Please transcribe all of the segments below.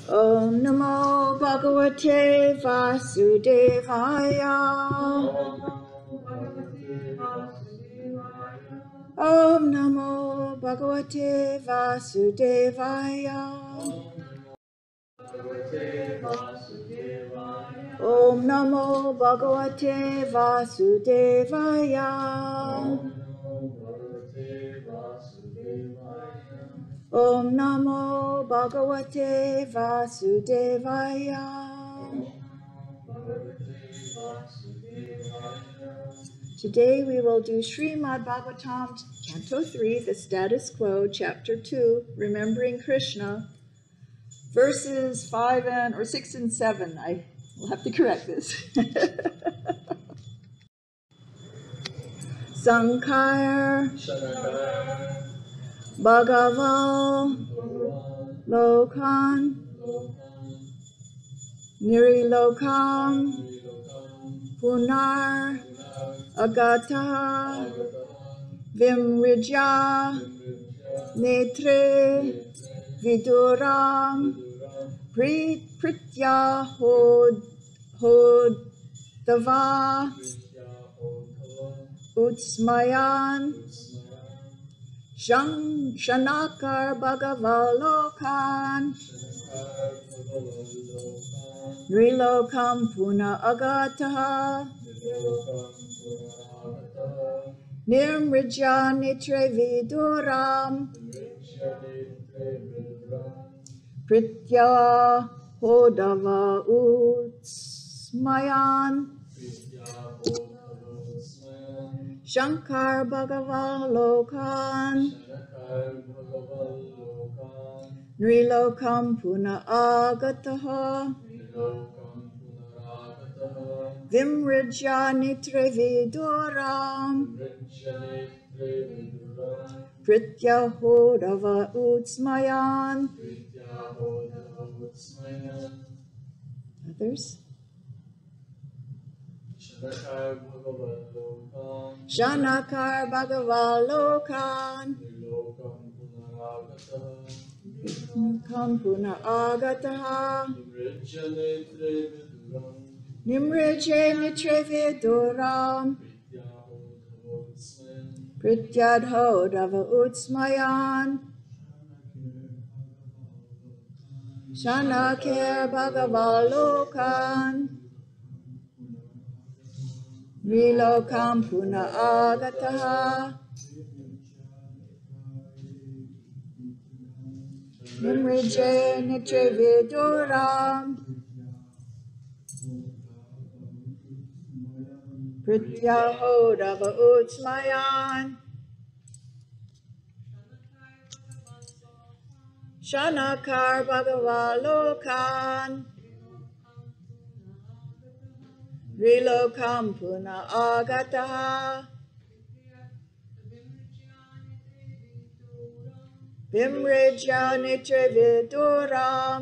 Om Namo Bhagavate Vasudevaya. Om Namo Bhagavate Vasudevaya. Om Namo Bhagavate Vasudevaya. Om Namo Bhagavate Vasudevaya. Today we will do Srimad Bhagawatam, Canto 3, the Status Quo, Chapter 2, Remembering Krishna, verses 6 and 7. I will have to correct this. Sankar Bhagaval Lokan Nirilokam Punar Agata Vimrija Netre Viduram Pritya Hodava Utsmayan Shanakar Bhagavalokan Nrilokam Puna Agataha Nirmrija Nitre Viduram Pritya Hodava Utsmayan Shankar Bhagavalokan Nrilokam Puna Agataha Vimrija Nitre Viduram Pritya Hodava Utsmayan. Others? Shanakar Bhagavalokan Kampuna Agataha Nimrije Nitre Viduram Prityadhodava Utsmayan Shanakar Bhagavalokan Nrilokam Puna Agataha Nimrije Nitre Viduram Prityahodava Utsmayan Shanakar Bhagavalokan Nrilokam Puna Agataha Vimrija Nitre Viduram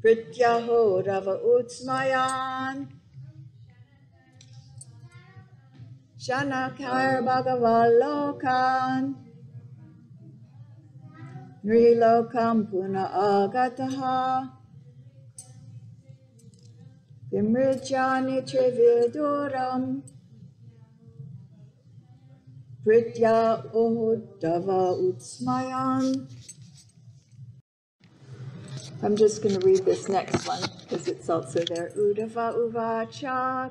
Prityahodava Utsmayan Shanakar Bhagavalokan Nrilokam Puna Agataha Vimrija Nitre Viduram Prityahodava Utsmayan. I'm just going to read this next one because it's also there. Uddhava Uvacha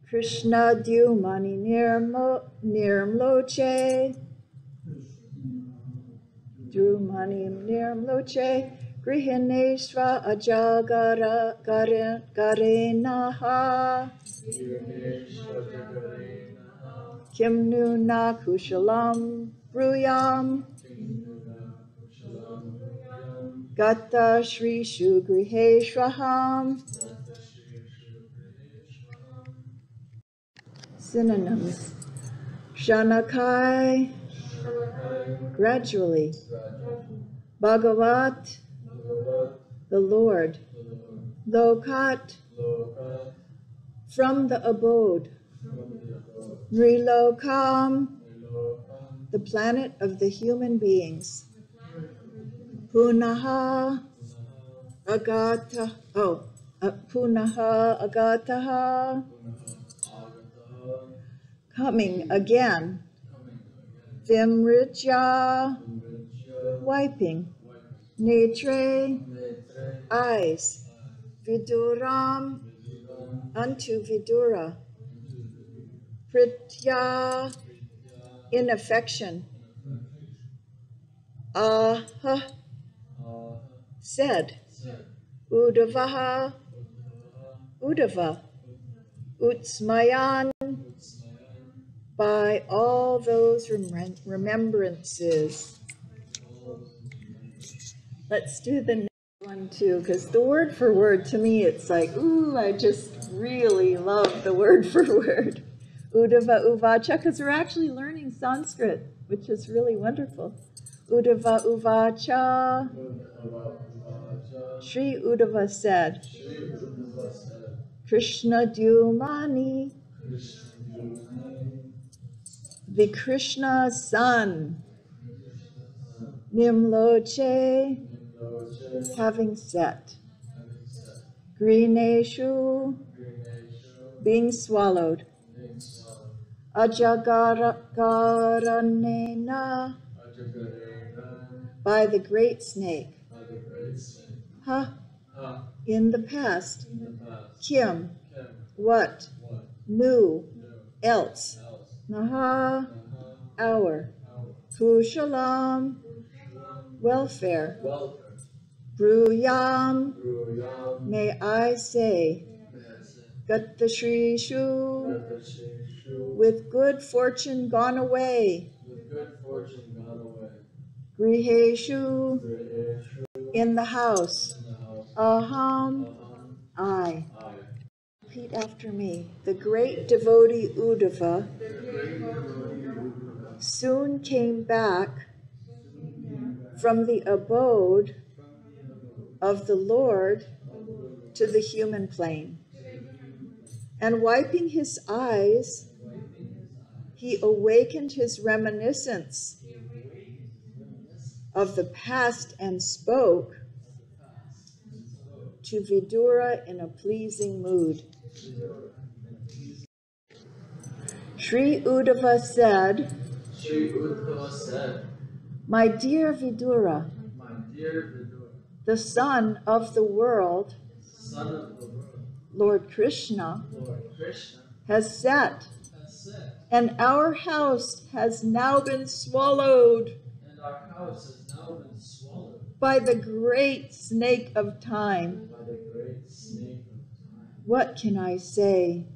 Krishna Dyumani Nirmloche Drumani Nirmloche Grihaneshva Ajagara Garenaha Kimnu na Kushalam Bruyam Gata Shri Shugriheshwaham. Synonyms. Shanakai, gradually. Bhagavat, the Lord. Lokat, from the abode. Nrilokam, the planet of the human beings. Punaha agata, punaha agataha, coming again. Vimritya, wiping. Netre, eyes. Viduram, unto Vidura. Pritya, in affection. Aha, said. Udavaha, Udava. Utsmayan, by all those remembrances. Let's do the next one too, because the word for word, to me, it's like, ooh, I just really love the word for word. Udava uvacha, because we're actually learning Sanskrit, which is really wonderful. Udava uvacha. Sri Uddhava said, Krishna Dyumani, the Krishna son, Nimloche, having set, Grineshu, being swallowed, Ajagaranena, by the great snake, Ha, in the past, Kim, what, Nu, else, Naha, our, Kushalam, welfare, Bruyam, may I say, Gatashrishu, with good fortune gone away, Griheshu, in the house, Aham, I. Repeat after me. The great devotee Uddhava soon came back from the abode of the Lord to the human plane. And wiping his eyes, he awakened his reminiscence of the past and spoke to Vidura in a pleasing mood. Sri Uddhava said, My dear Vidura, the Son of the world, Lord Krishna, has set, and our house has now been swallowed by the great snake of time. What can I say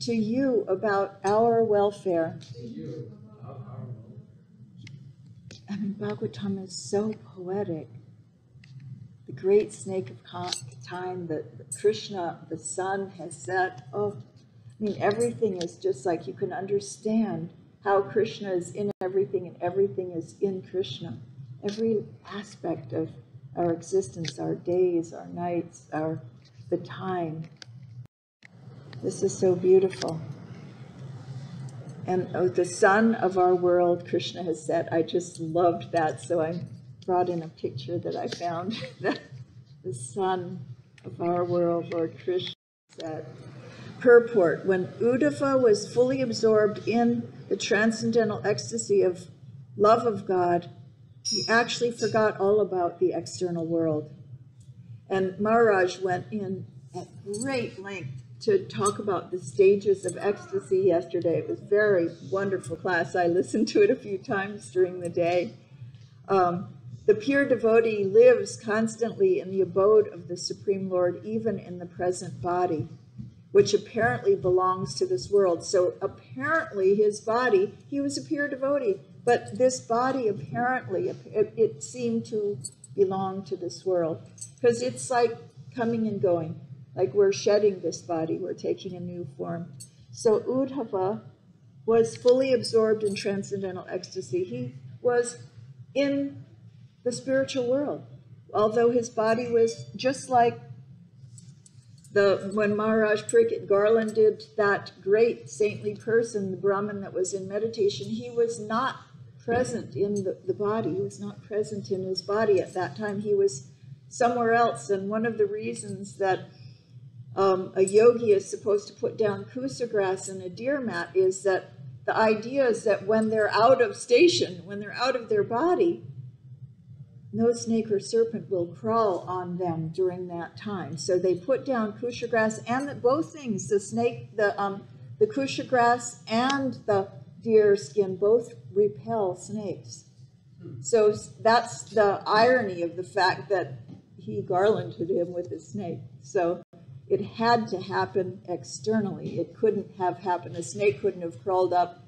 to you about our welfare? I mean, Bhagavatam is so poetic. The great snake of time that Krishna, the sun, has set. Oh, I mean, everything is just like you can understand how Krishna is in everything and everything is in Krishna. Every aspect of our existence, our days, our nights, the time. This is so beautiful. And the sun of our world, Krishna has set. I just loved that, so I brought in a picture that I found. The sun of our world, Lord Krishna, set. Purport: when Uddhava was fully absorbed in the transcendental ecstasy of love of God, he actually forgot all about the external world. And Maharaj went in at great length to talk about the stages of ecstasy yesterday. It was a very wonderful class. I listened to it a few times during the day. The pure devotee lives constantly in the abode of the Supreme Lord, even in the present body, which apparently belongs to this world. So apparently his body, he was a pure devotee, but this body apparently, it seemed to belong to this world, because it's like coming and going, like we're shedding this body, we're taking a new form. So Uddhava was fully absorbed in transcendental ecstasy. He was in the spiritual world, although his body was just like when Maharaj Pariksit garlanded that great saintly person, the Brahmin that was in meditation. He was not present in the body. He was not present in his body at that time. He was somewhere else. And one of the reasons that a yogi is supposed to put down Kusha grass in a deer mat is that the idea is that when they're out of station, when they're out of their body, no snake or serpent will crawl on them during that time. So they put down Kusha grass, and both things, the snake, the Kusha grass and the deer skin, both repel snakes. So that's the irony of the fact that he garlanded him with a snake. So it had to happen externally. It couldn't have happened. A snake couldn't have crawled up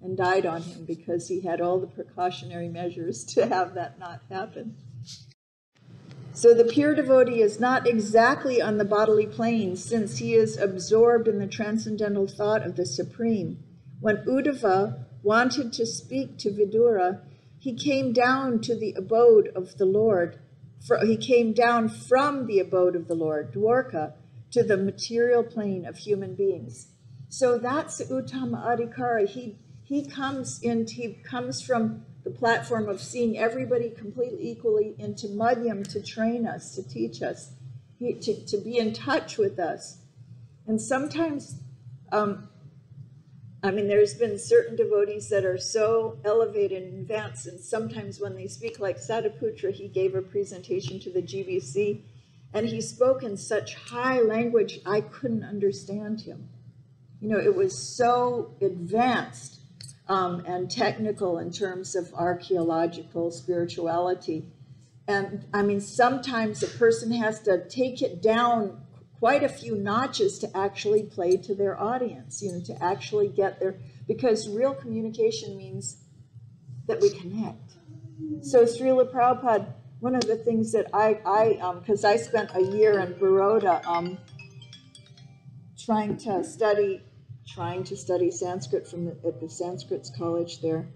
and died on him because he had all the precautionary measures to have that not happen. So the pure devotee is not exactly on the bodily plane, since he is absorbed in the transcendental thought of the Supreme. When Uddhava wanted to speak to Vidura, he came down to the abode of the Lord. He came down from the abode of the Lord, Dwarka, to the material plane of human beings. So that's Uttama Adhikara. He comes from the platform of seeing everybody completely equally into Madhyam to train us, to teach us, to be in touch with us. And sometimes, there's been certain devotees that are so elevated and advanced, and sometimes when they speak, like Sadaputra, he gave a presentation to the GBC, and he spoke in such high language, I couldn't understand him. It was so advanced and technical in terms of archaeological spirituality. And sometimes a person has to take it down quite a few notches to actually play to their audience, to actually get there, because real communication means that we connect. So Srila Prabhupada, one of the things that because I spent a year in Baroda trying to study Sanskrit at the Sanskrit college there.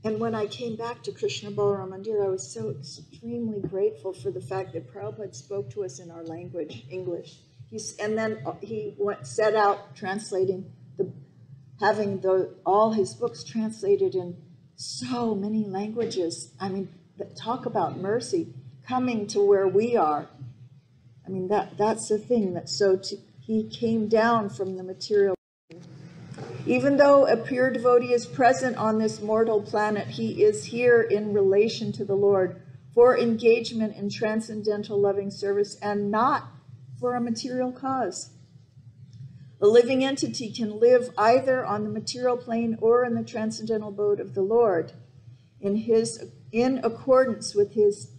And when I came back to Krishna Balaram Mandir, I was so extremely grateful for the fact that Prabhupada spoke to us in our language, English. And then he set out translating, having all his books translated in so many languages. Talk about mercy, coming to where we are. That's the thing. He came down from the material. Even though a pure devotee is present on this mortal planet, he is here in relation to the Lord for engagement in transcendental loving service and not for a material cause. A living entity can live either on the material plane or in the transcendental abode of the Lord in accordance with his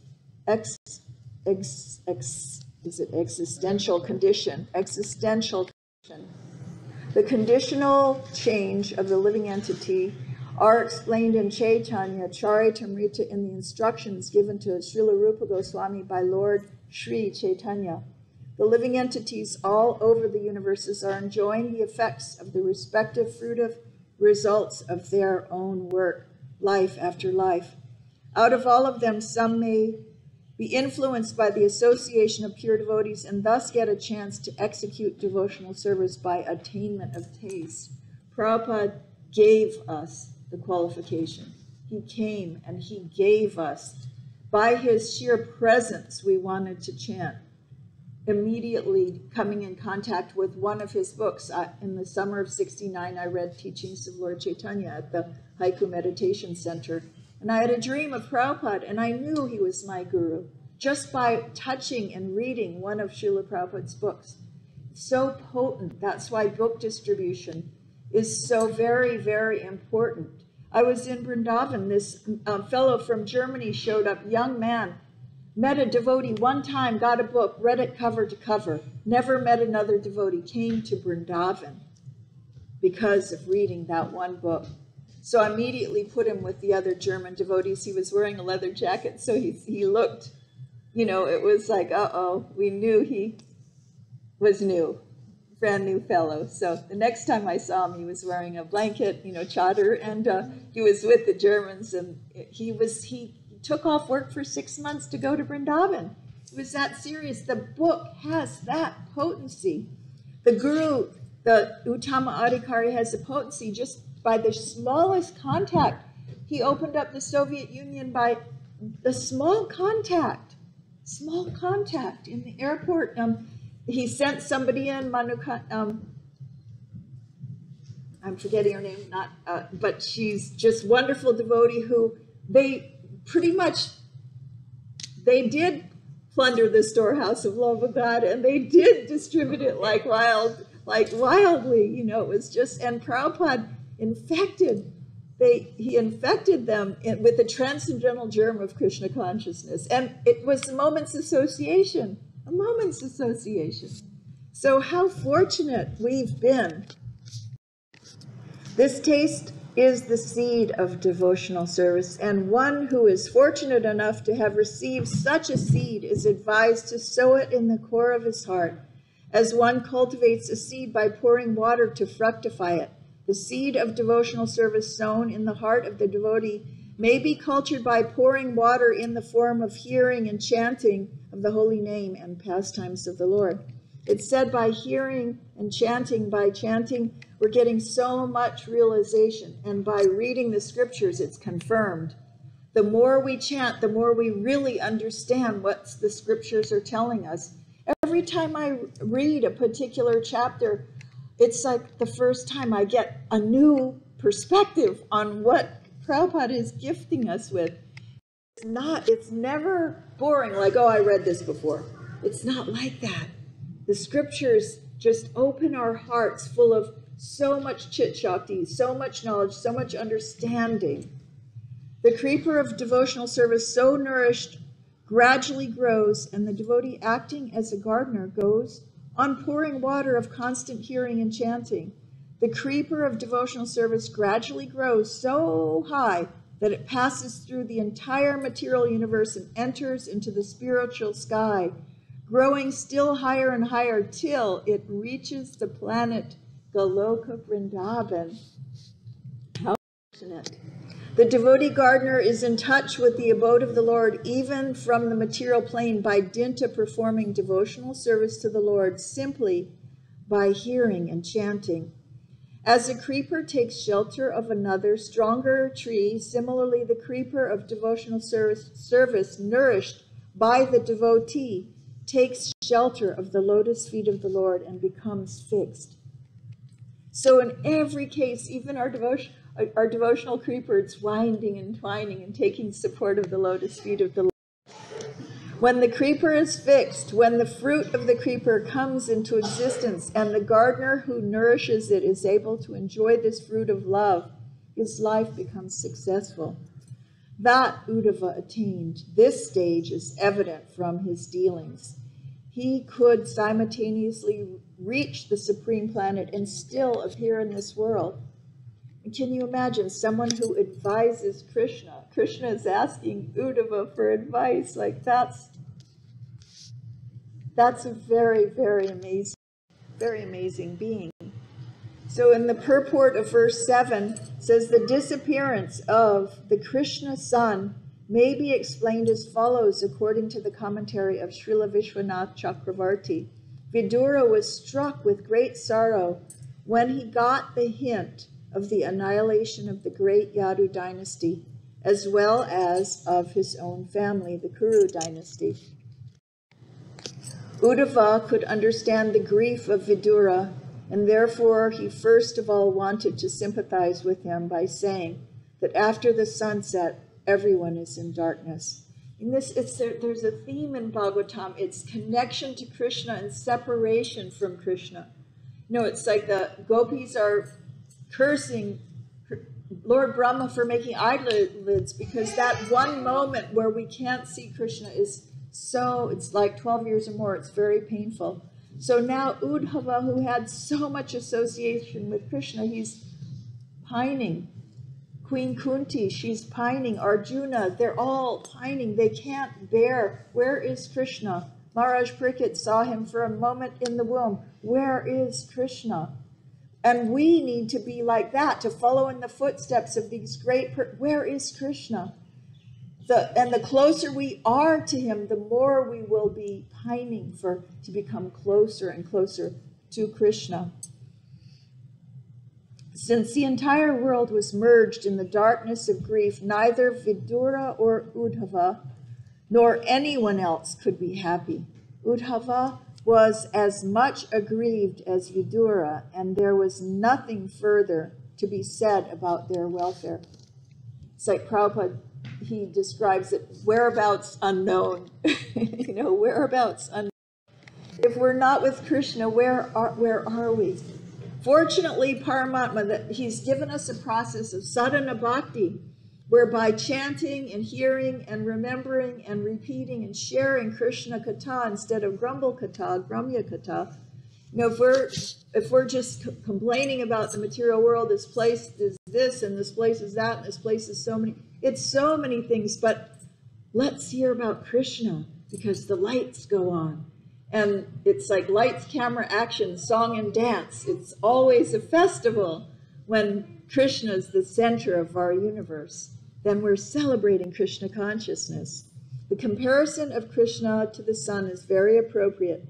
existential condition. The conditional change of the living entity are explained in Chaitanya Charitamrita in the instructions given to Srila Rupa Goswami by Lord Sri Chaitanya. The living entities all over the universes are enjoying the effects of the respective fruitive results of their own work, life after life. Out of all of them, some may be influenced by the association of pure devotees and thus get a chance to execute devotional service by attainment of taste. Prabhupada gave us the qualification. He came and he gave us. By his sheer presence, we wanted to chant. Immediately coming in contact with one of his books. In the summer of '69, I read Teachings of Lord Chaitanya at the Haiku Meditation Center. And I had a dream of Prabhupada, and I knew he was my guru just by touching and reading one of Srila Prabhupada's books. So potent. That's why book distribution is so very, very important. I was in Vrindavan. This fellow from Germany showed up, young man, met a devotee one time, got a book, read it cover to cover, never met another devotee, came to Vrindavan because of reading that one book. So I immediately put him with the other German devotees. He was wearing a leather jacket, so he looked, it was like, uh-oh, we knew he was new, brand new fellow. So the next time I saw him, he was wearing a blanket, chadar, and he was with the Germans, and he took off work for 6 months to go to Vrindavan. It was that serious. The book has that potency. The guru The Uttama Adhikari has the potency just by the smallest contact. He opened up the Soviet Union by the small contact in the airport. He sent somebody in, I'm forgetting her name, but she's just wonderful devotee who they did plunder the storehouse of love of God, and they did distribute it like wildly, you know. It was just, and Prabhupada he infected them with the transcendental germ of Krishna consciousness, and it was a moment's association. So how fortunate we've been. This taste is the seed of devotional service, and one who is fortunate enough to have received such a seed is advised to sow it in the core of his heart, as one cultivates a seed by pouring water to fructify it. The seed of devotional service sown in the heart of the devotee may be cultured by pouring water in the form of hearing and chanting of the holy name and pastimes of the Lord. It's said by hearing and chanting, we're getting so much realization, and by reading the scriptures, it's confirmed. The more we chant, the more we really understand what the scriptures are telling us. Every time I read a particular chapter, it's like the first time I get a new perspective on what Prabhupada is gifting us with. It's never boring, like, oh, I read this before. It's not like that. The scriptures just open our hearts full of so much chit shakti, so much knowledge, so much understanding. The creeper of devotional service, so nourished, gradually grows, and the devotee acting as a gardener goes on pouring water of constant hearing and chanting. The creeper of devotional service gradually grows so high that it passes through the entire material universe and enters into the spiritual sky, growing still higher and higher till it reaches the planet Goloka Vrindavan. How fortunate. The devotee gardener is in touch with the abode of the Lord even from the material plane by dint of performing devotional service to the Lord simply by hearing and chanting. As a creeper takes shelter of another stronger tree, similarly the creeper of devotional service nourished by the devotee takes shelter of the lotus feet of the Lord and becomes fixed. So in every case, even our devotional creeper, it's winding and twining and taking support of the lotus feet of the Lord. When the creeper is fixed, when the fruit of the creeper comes into existence and the gardener who nourishes it is able to enjoy this fruit of love, his life becomes successful. That Uddhava attained. This stage is evident from his dealings. He could simultaneously reach the supreme planet and still appear in this world. And can you imagine someone who advises Krishna? Krishna is asking Uddhava for advice. Like that's a very, very amazing being. So in the purport of verse 7, it says the disappearance of the Krishna son may be explained as follows according to the commentary of Srila Vishwanath Chakravarti. Vidura was struck with great sorrow when he got the hint of the annihilation of the great Yadu dynasty, as well as of his own family, the Kuru dynasty. Uddhava could understand the grief of Vidura, and therefore he first of all wanted to sympathize with him by saying that after the sunset, everyone is in darkness. In this, there's a theme in Bhagavatam. It's connection to Krishna and separation from Krishna. You know, it's like the gopis are cursing Lord Brahma for making eyelids because that one moment where we can't see Krishna is it's like 12 years or more. It's very painful. So now Uddhava, who had so much association with Krishna, he's pining. Queen Kunti, she's pining. Arjuna, they're all pining. They can't bear. Where is Krishna? Maharaj Pariksit saw him for a moment in the womb. Where is Krishna? And we need to be like that, to follow in the footsteps of these where is Krishna? And the closer we are to him, the more we will be pining to become closer and closer to Krishna. Since the entire world was merged in the darkness of grief, neither Vidura or Uddhava nor anyone else could be happy. Uddhava was as much aggrieved as Vidura, and there was nothing further to be said about their welfare. It's like Prabhupada, he describes it, whereabouts unknown. Whereabouts unknown. If we're not with Krishna, where are we? Fortunately, Paramatma, that he's given us a process of sadhana bhakti, whereby chanting and hearing and remembering and repeating and sharing Krishna Katha instead of Grumble Katha, Gramya Katha. If we're just complaining about the material world, this place is this and this place is that and this place is so many things, but let's hear about Krishna because the lights go on. And it's like lights, camera, action, song, and dance. It's always a festival when Krishna is the center of our universe. Then we're celebrating Krishna consciousness. The comparison of Krishna to the sun is very appropriate.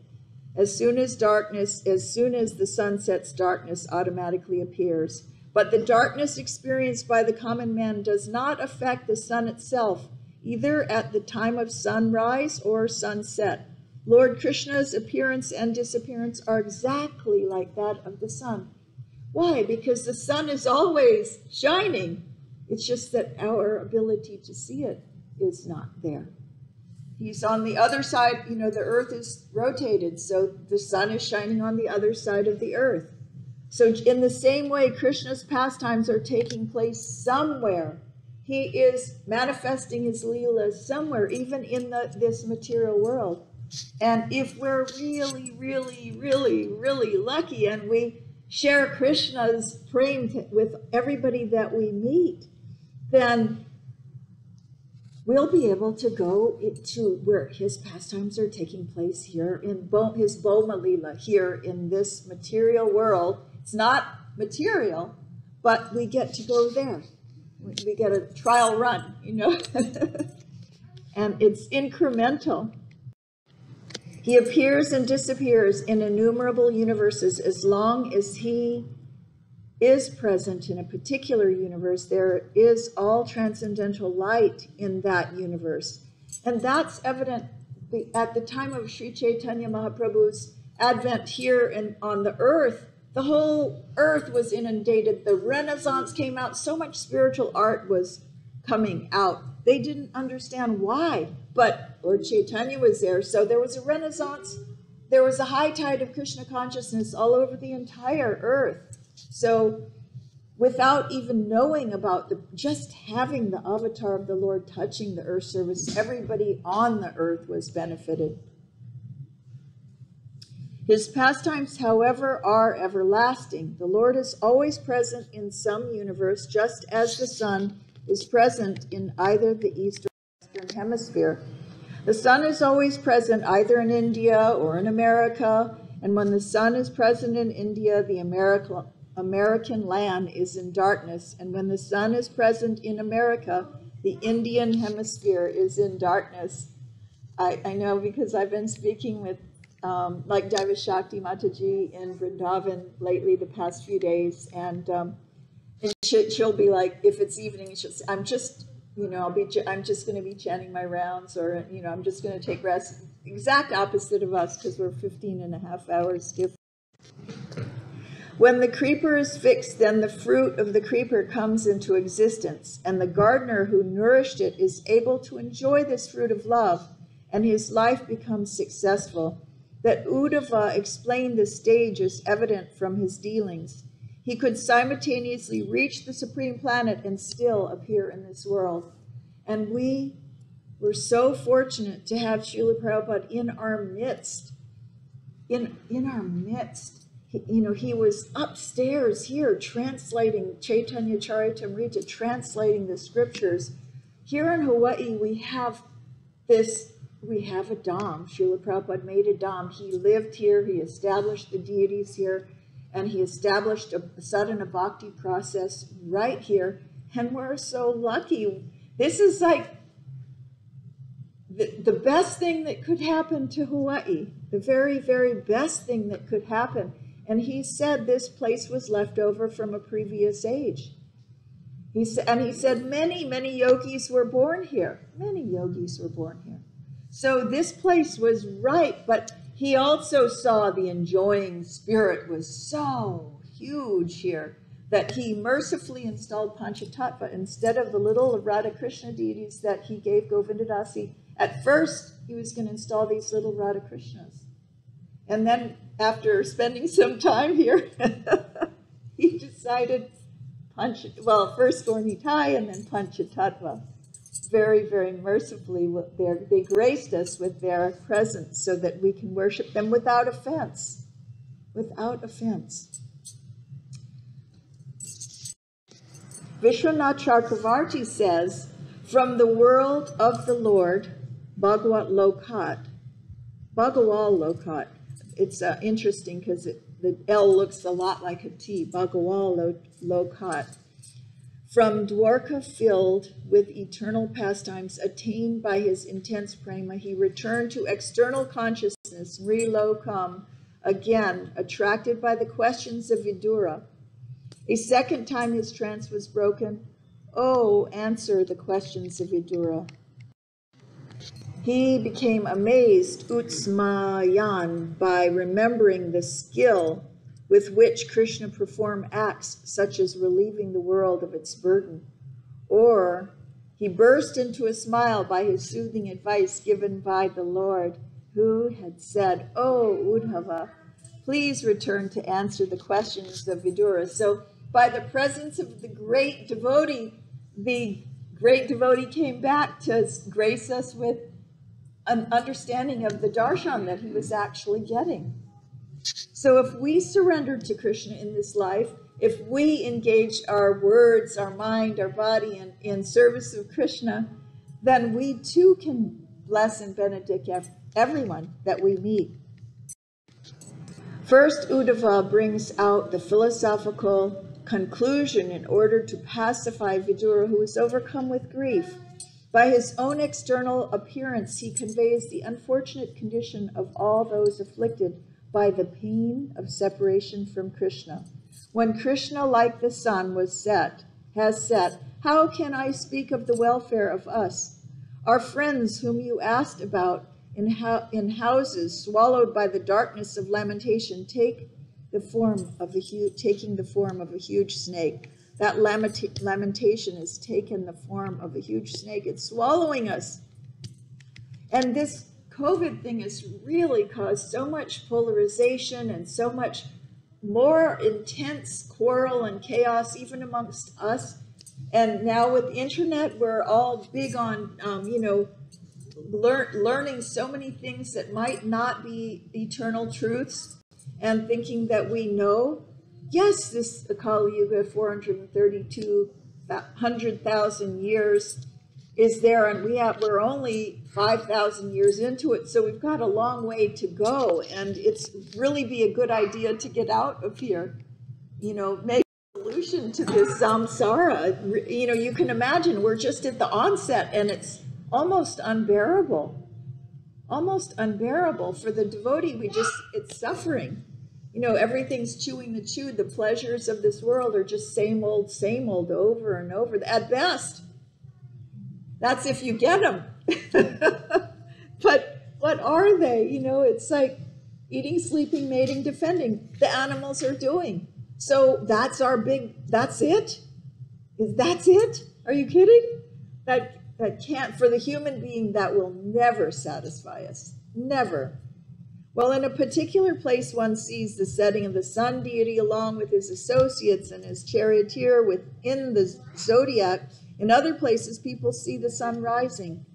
As soon as the sun sets, darkness automatically appears. But the darkness experienced by the common man does not affect the sun itself, either at the time of sunrise or sunset. Lord Krishna's appearance and disappearance are exactly like that of the sun. Why? Because the sun is always shining. It's just that our ability to see it is not there. He's on the other side, the earth is rotated, so the sun is shining on the other side of the earth. So in the same way, Krishna's pastimes are taking place somewhere. He is manifesting his Leela somewhere, even in this material world. And if we're really, really, really, really lucky and we share Krishna's prem with everybody that we meet, then we'll be able to go to where his pastimes are taking place here in his Boma Leela, here in this material world. It's not material, but we get to go there. We get a trial run, and it's incremental. He appears and disappears in innumerable universes. As long as he is present in a particular universe, there is all transcendental light in that universe. And that's evident at the time of Sri Chaitanya Mahaprabhu's advent here on the earth. The whole earth was inundated. The Renaissance came out. So much spiritual art was coming out. They didn't understand why, but Lord Chaitanya was there. So there was a Renaissance. There was a high tide of Krishna consciousness all over the entire earth. So without even knowing about just having the avatar of the Lord touching the earth surface, everybody on the earth was benefited. His pastimes, however, are everlasting. The Lord is always present in some universe, just as the sun is present in either the east or western hemisphere. The sun is always present either in India or in America, and when the sun is present in India, the American land is in darkness, and when the sun is present in America, the Indian hemisphere is in darkness. I know because I've been speaking with like Daiva Shakti Mataji in Vrindavan lately the past few days, and she'll be like, if it's evening, she'll say, I'm just going to be chanting my rounds, or, I'm just going to take rest. Exact opposite of us, because we're 15 and a half hours different. When the creeper is fixed, then the fruit of the creeper comes into existence, and the gardener who nourished it is able to enjoy this fruit of love, and his life becomes successful. That Uddhava explained this stage is evident from his dealings. He could simultaneously reach the supreme planet and still appear in this world. And we were so fortunate to have Srila Prabhupada in our midst. In our midst. He was upstairs here translating Chaitanya Charitamrita, translating the scriptures. Here in Hawaii, we have a Dham. Srila Prabhupada made a Dham. He lived here, he established the deities here, and he established a sadhana bhakti process right here. And we're so lucky. This is like the best thing that could happen to Hawaii, the very, very best thing that could happen. And he said this place was left over from a previous age. He said many, many yogis were born here. Many yogis were born here. So this place was right, but he also saw the enjoying spirit was so huge here that he mercifully installed Panchatattva instead of the little Radha Krishna deities that he gave Govindadasi. At first, he was going to install these little Radha Krishnas. And then after spending some time here, he decided first Gornitai and then Panchatattva. Very, very mercifully, they graced us with their presence so that we can worship them without offense. Without offense. Vishwanath Chakravarti says, from the world of the Lord, Bhagawat Lokat. It's interesting because the L looks a lot like a T, Bhagawat Lokat. From Dwarka filled with eternal pastimes attained by his intense prema, he returned to external consciousness, Rilokam, again, attracted by the questions of Vidura. A second time his trance was broken. Oh, answer the questions of Vidura. He became amazed, Utsmayan, by remembering the skill with which Krishna performed acts such as relieving the world of its burden. Or he burst into a smile by his soothing advice given by the Lord, who had said, "Oh, Uddhava, please return to answer the questions of Vidura." So by the presence of the great devotee came back to grace us with an understanding of the darshan that he was actually getting. So if we surrendered to Krishna in this life, if we engaged our words, our mind, our body in service of Krishna, then we too can bless and benedict everyone that we meet. First, Uddhava brings out the philosophical conclusion in order to pacify Vidura, who is overcome with grief. By his own external appearance, he conveys the unfortunate condition of all those afflicted by the pain of separation from Krishna. When Krishna, like the sun, has set, how can I speak of the welfare of us? Our friends whom you asked about in houses swallowed by the darkness of lamentation taking the form of a huge snake. That lamentation has taken the form of a huge snake. It's swallowing us. And this COVID thing has really caused so much polarization and so much more intense quarrel and chaos even amongst us. And now with the internet, we're all big on, learning so many things that might not be eternal truths and thinking that we know. Yes, this Kali Yuga, 100,000 years is there, and we're only 5,000 years into it, so we've got a long way to go, and it's really be a good idea to get out of here, make a solution to this samsara. You can imagine we're just at the onset, and it's almost unbearable for the devotee. It's suffering. Everything's chewing the chew. The pleasures of this world are just same old over and over. At best, that's if you get them. But what are they? It's like eating, sleeping, mating, defending. The animals are doing. So that's it? That's it? Are you kidding? That can't, for the human being, that will never satisfy us. Never. Well, in a particular place, one sees the setting of the sun deity along with his associates and his charioteer within the zodiac. In other places, people see the sun rising,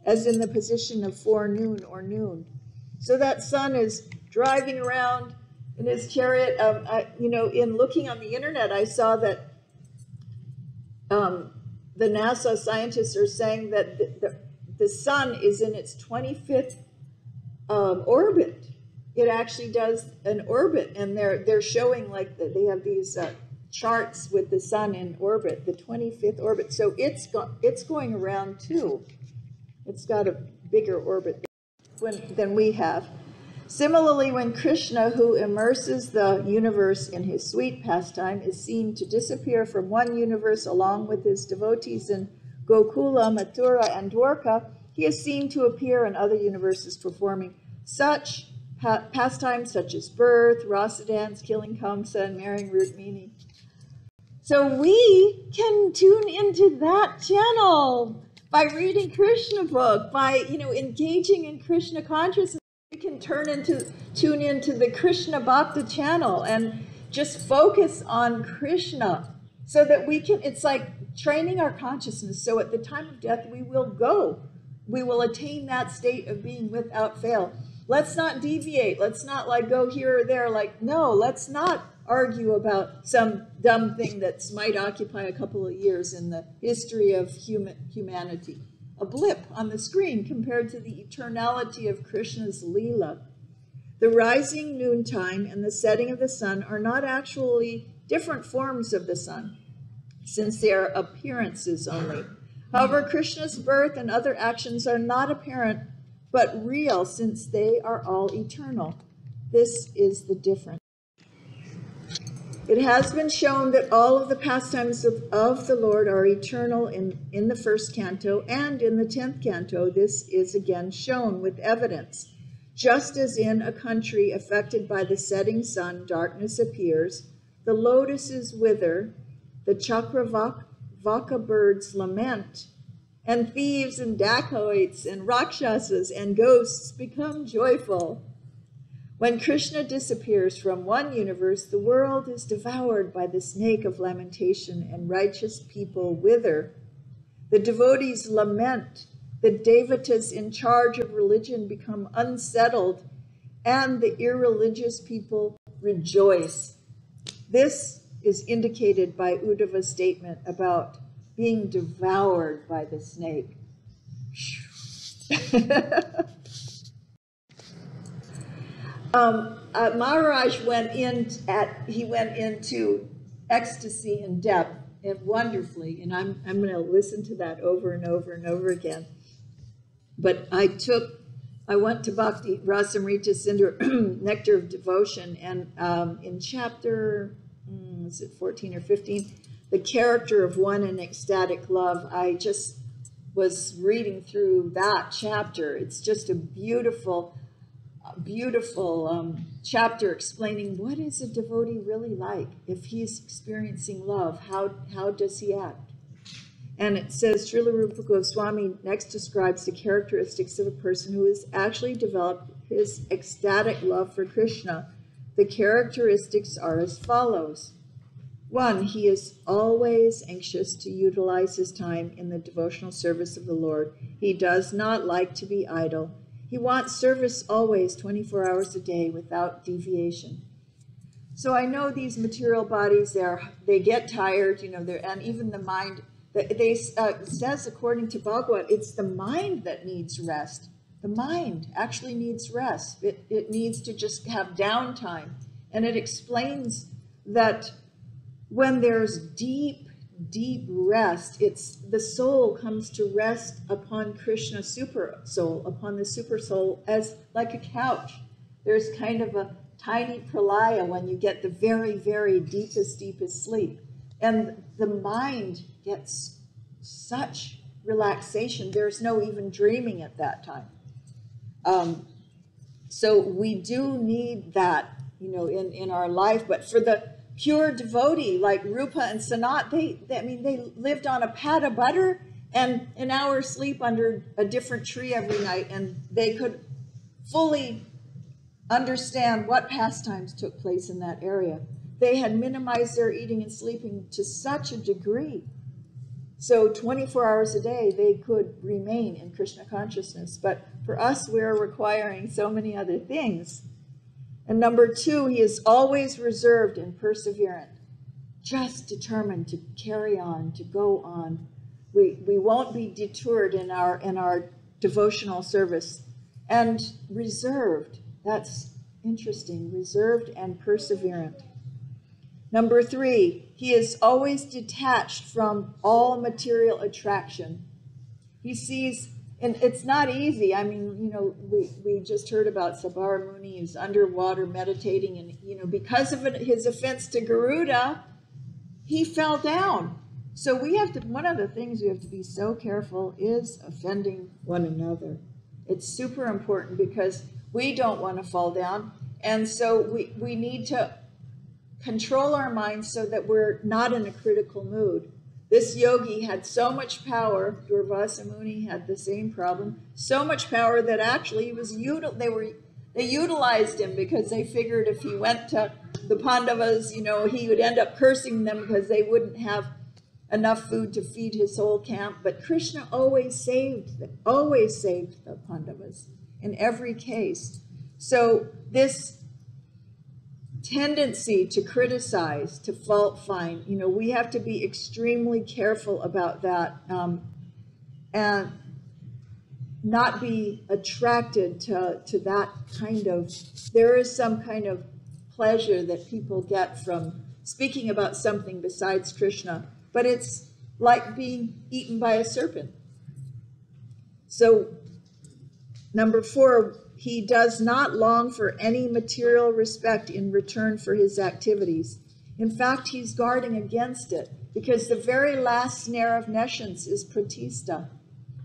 as in the position of forenoon or noon. So that sun is driving around in his chariot. In looking on the internet, I saw that the NASA scientists are saying that the sun is in its 25th orbit. It actually does an orbit, and they're showing they have these charts with the sun in orbit, the 25th orbit. So it's going around too. It's got a bigger orbit than we have. Similarly, when Krishna, who immerses the universe in his sweet pastime, is seen to disappear from one universe along with his devotees in Gokula, Mathura, and Dwarka, he is seen to appear in other universes performing such pastimes such as birth, rasa dance, killing Kamsa, and marrying Rukmini. So we can tune into that channel by reading Krishna book, by engaging in Krishna consciousness. We can tune into the Krishna Bhakta channel and just focus on Krishna, so that it's like training our consciousness. So at the time of death, we will attain that state of being without fail. Let's not deviate. Let's not go here or there. No, let's not argue about some dumb thing that might occupy a couple of years in the history of humanity. A blip on the screen compared to the eternality of Krishna's Leela. The rising noontime and the setting of the sun are not actually different forms of the sun, since they are appearances only. However, Krishna's birth and other actions are not apparent, but real, since they are all eternal. This is the difference. It has been shown that all of the pastimes of the Lord are eternal in the first canto, and in the 10th canto, this is again shown with evidence. Just as in a country affected by the setting sun, darkness appears, the lotuses wither, the chakravaka birds lament, and thieves and dacoits and rakshasas and ghosts become joyful. When Krishna disappears from one universe, the world is devoured by the snake of lamentation, and righteous people wither. The devotees lament, the devatas in charge of religion become unsettled, and the irreligious people rejoice. This is indicated by Uddhava's statement about being devoured by the snake. Maharaj went into ecstasy and depth, and wonderfully, and I'm going to listen to that over and over and over again. But I went to Bhakti Rasamrita Sindhu, Nectar of Devotion, and in chapter, is it 14 or 15, the character of one in ecstatic love, I just was reading through that chapter. It's just a beautiful chapter explaining what is a devotee really like. If he's experiencing love, how does he act? And it says, Srila Rupa Goswami next describes the characteristics of a person who has actually developed his ecstatic love for Krishna. The characteristics are as follows. 1, he is always anxious to utilize his time in the devotional service of the Lord. He does not like to be idle. He wants service always, 24 hours a day, without deviation. So I know these material bodies, they get tired, and even the mind, says according to Bhagavat, it's the mind that needs rest. The mind actually needs rest. It needs to just have downtime. And it explains that when there's deep rest, the soul comes to rest upon Krishna super soul, upon the super soul, as like a couch. There's kind of a tiny pralaya when you get the very, very deepest sleep. And the mind gets such relaxation. There's no even dreaming at that time. So we do need that, in our life. But for the pure devotee like Rupa and Sanat, they lived on a pat of butter and an hour's sleep under a different tree every night, and they could fully understand what pastimes took place in that area. They had minimized their eating and sleeping to such a degree. So 24 hours a day, they could remain in Krishna consciousness. But for us, we're requiring so many other things. And number 2, he is always reserved and perseverant, just determined to carry on, to go on. We won't be deterred in our devotional service. And reserved, that's interesting, reserved and perseverant. Number 3, he is always detached from all material attraction. He sees And it's not easy. I mean, you know, we just heard about Sabara Muni who's underwater meditating, and, you know, because of his offense to Garuda, he fell down. So we have to, one of the things we have to be so careful is offending one another. It's super important because we don't want to fall down. And so we need to control our minds so that we're not in a critical mood. This yogi had so much power, Durvasa Muni had the same problem, so much power that actually he was they utilized him because they figured if he went to the Pandavas, you know, he would end up cursing them because they wouldn't have enough food to feed his whole camp. But Krishna always saved the Pandavas in every case. So this tendency to criticize, to fault find, you know, we have to be extremely careful about that, and not be attracted to that kind of, there is some kind of pleasure that people get from speaking about something besides Krishna, but it's like being eaten by a serpent. So number 4, he does not long for any material respect in return for his activities. In fact, he's guarding against it, because the very last snare of nescience is pratista,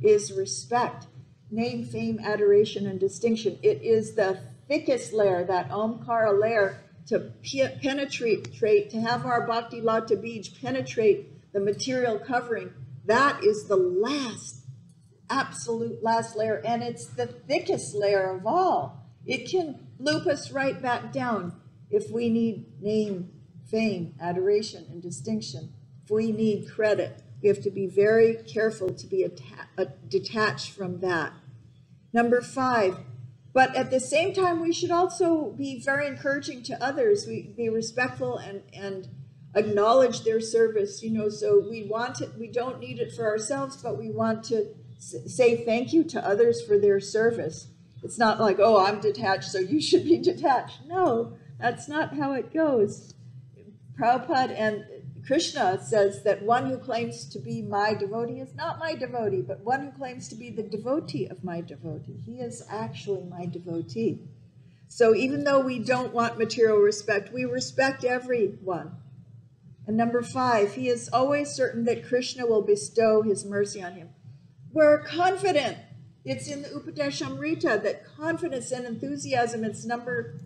is respect, name, fame, adoration, and distinction. It is the thickest layer, that Omkara layer, to penetrate, to have our Bhakti Lata Bij penetrate the material covering. That is the last, absolute last layer, and it's the thickest layer of all. It can loop us right back down if we need name, fame, adoration, and distinction. If we need credit, we have to be very careful to be detached from that. Number 5, but at the same time, we should also be very encouraging to others. We be respectful and acknowledge their service, you know, so we want it, we don't need it for ourselves, but we want to say thank you to others for their service. It's not like, oh, I'm detached, so you should be detached. No, that's not how it goes. Prabhupada and Krishna says that one who claims to be my devotee is not my devotee, but one who claims to be the devotee of my devotee. He is actually my devotee. So even though we don't want material respect, we respect everyone. And number 5, he is always certain that Krishna will bestow his mercy on him. We're confident. It's in the Upadeshamrita that confidence and enthusiasm, it's number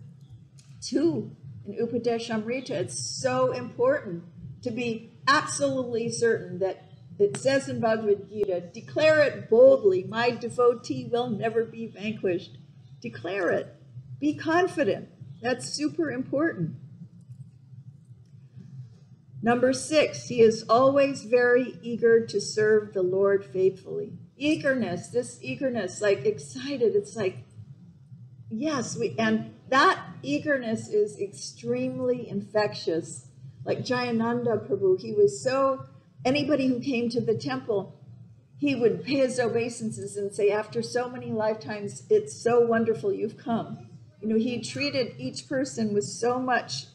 2 in Upadeshamrita. It's so important to be absolutely certain that it says in Bhagavad Gita, declare it boldly, my devotee will never be vanquished. Declare it. Be confident. That's super important. Number 6, he is always very eager to serve the Lord faithfully. Eagerness, this eagerness, like excited, it's like, yes, and that eagerness is extremely infectious. Like Jayananda Prabhu, he was so, anybody who came to the temple, he would pay his obeisances and say, after so many lifetimes, it's so wonderful you've come. You know, he treated each person with so much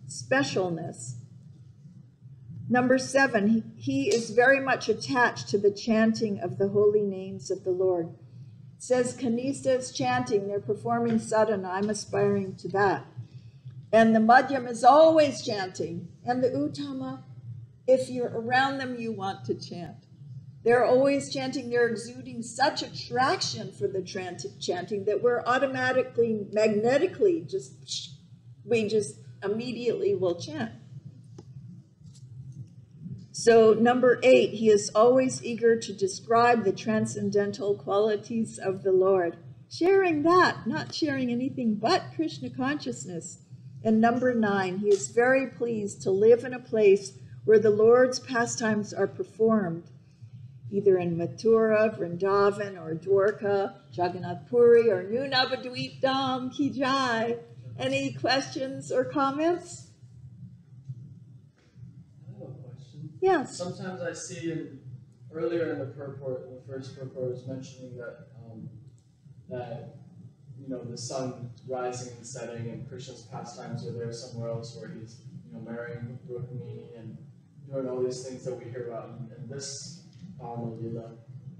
specialness. Number 7, he is very much attached to the chanting of the holy names of the Lord. It says Kanista is chanting, they're performing sadhana, I'm aspiring to that. And the Madhyam is always chanting. And the Uttama, if you're around them, you want to chant. They're always chanting, they're exuding such attraction for the chanting that we're automatically, magnetically, we just immediately will chant. So number 8, he is always eager to describe the transcendental qualities of the Lord. Sharing that, not sharing anything but Krishna consciousness. And number 9, he is very pleased to live in a place where the Lord's pastimes are performed, either in Mathura, Vrindavan, or Dwarka, Jagannath Puri, or New Nabadwip Dham Ki Jai. Any questions or comments? I have a question. Yes. Sometimes I see earlier in the purport, the first purport was mentioning that you know, the sun rising and setting and Krishna's pastimes are there somewhere else where he's, you know, marrying Rukmini and doing all these things that we hear about in this Lila.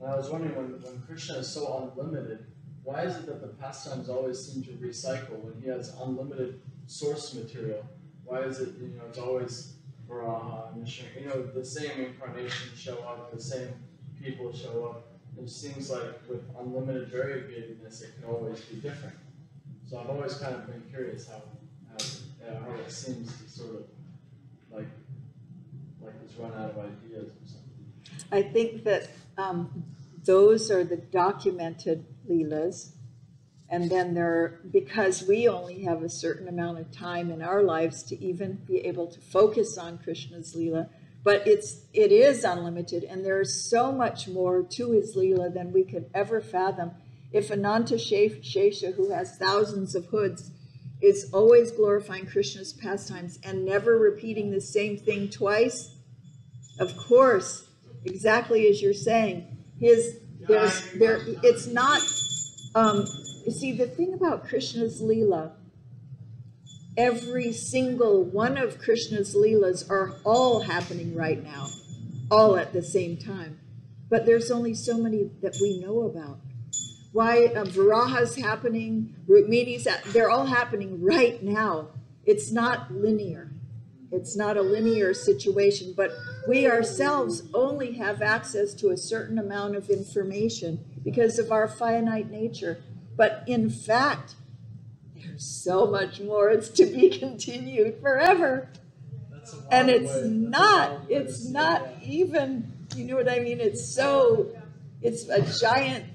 And I was wondering, when Krishna is so unlimited, why is it that the pastimes always seem to recycle when he has unlimited source material? Why is it, it's always Varaha and Nishringa, the same incarnations show up, the same people show up. It seems like with unlimited variegatedness, it can always be different. So I've always kind of been curious how it seems to sort of like it's run out of ideas or something. I think that those are the documented Leelas. And then because we only have a certain amount of time in our lives to even be able to focus on Krishna's Leela, but it is unlimited, and there's so much more to his Leela than we could ever fathom. If Ananta Shesha, who has thousands of hoods, is always glorifying Krishna's pastimes and never repeating the same thing twice, of course, exactly as you're saying, it's not, you see, the thing about Krishna's Leela, every single one of Krishna's Leelas are all happening right now, all at the same time. But there's only so many that we know about. Why Varaha's happening, Rukmini's, they're all happening right now. It's not linear. It's not a linear situation, but we ourselves only have access to a certain amount of information because of our finite nature. But in fact, there's so much more. It's to be continued forever. And it's not even, you know what I mean? It's a giant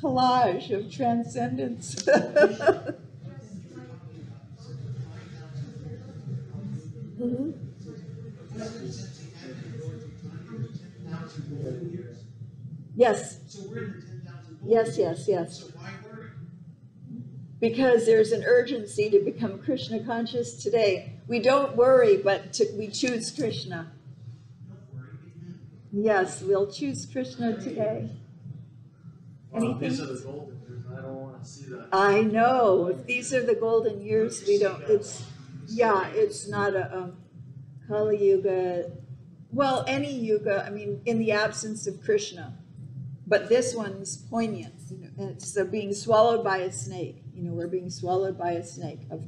collage of transcendence. Mm-hmm. Yes. Yes. Because there's an urgency to become Krishna conscious today. We don't worry, but we choose Krishna. Yes, we'll choose Krishna today. Wow, these are the golden years. I don't want to see that. I know. If these are the golden years, we don't. It's not a Kali Yuga. Well, any yuga. I mean, in the absence of Krishna. But this one's poignant. It's being swallowed by a snake. We're being swallowed by a snake of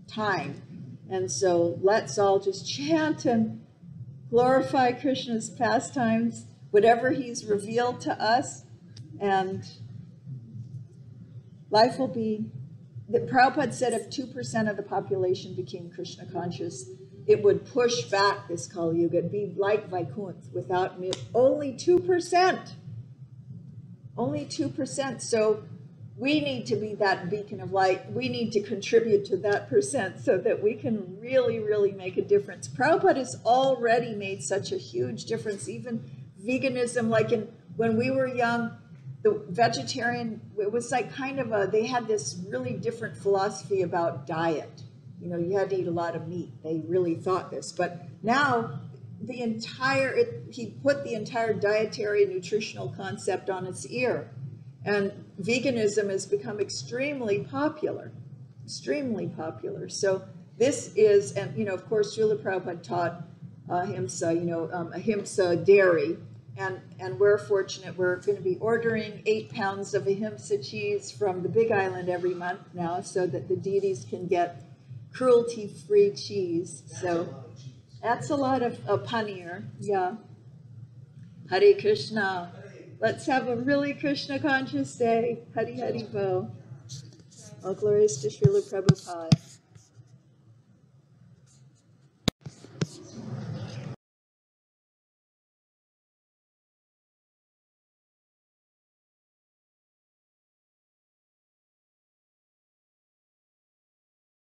time. And so let's all just chant and glorify Krishna's pastimes, whatever he's revealed to us, and life will be, Prabhupada said if 2% of the population became Krishna conscious, it would push back this Kali Yuga. It'd be like Vaikuntha without only 2%. Only 2%. So we need to be that beacon of light. We need to contribute to that percent so that we can really, really make a difference. Prabhupada has already made such a huge difference. Even veganism, when we were young, the vegetarian, it was like they had this really different philosophy about diet. You had to eat a lot of meat. They really thought this. But now he put the entire dietary nutritional concept on its ear. And veganism has become extremely popular. So this is, and of course, Srila Prabhupada taught ahimsa, ahimsa dairy. And we're fortunate, we're going to be ordering 8 pounds of ahimsa cheese from the Big Island every month now so that the deities can get cruelty-free cheese. So that's a lot of paneer, yeah. Hare Krishna. Let's have a really Krishna conscious day. Hari Hari Bo. All glories to Srila Prabhupada.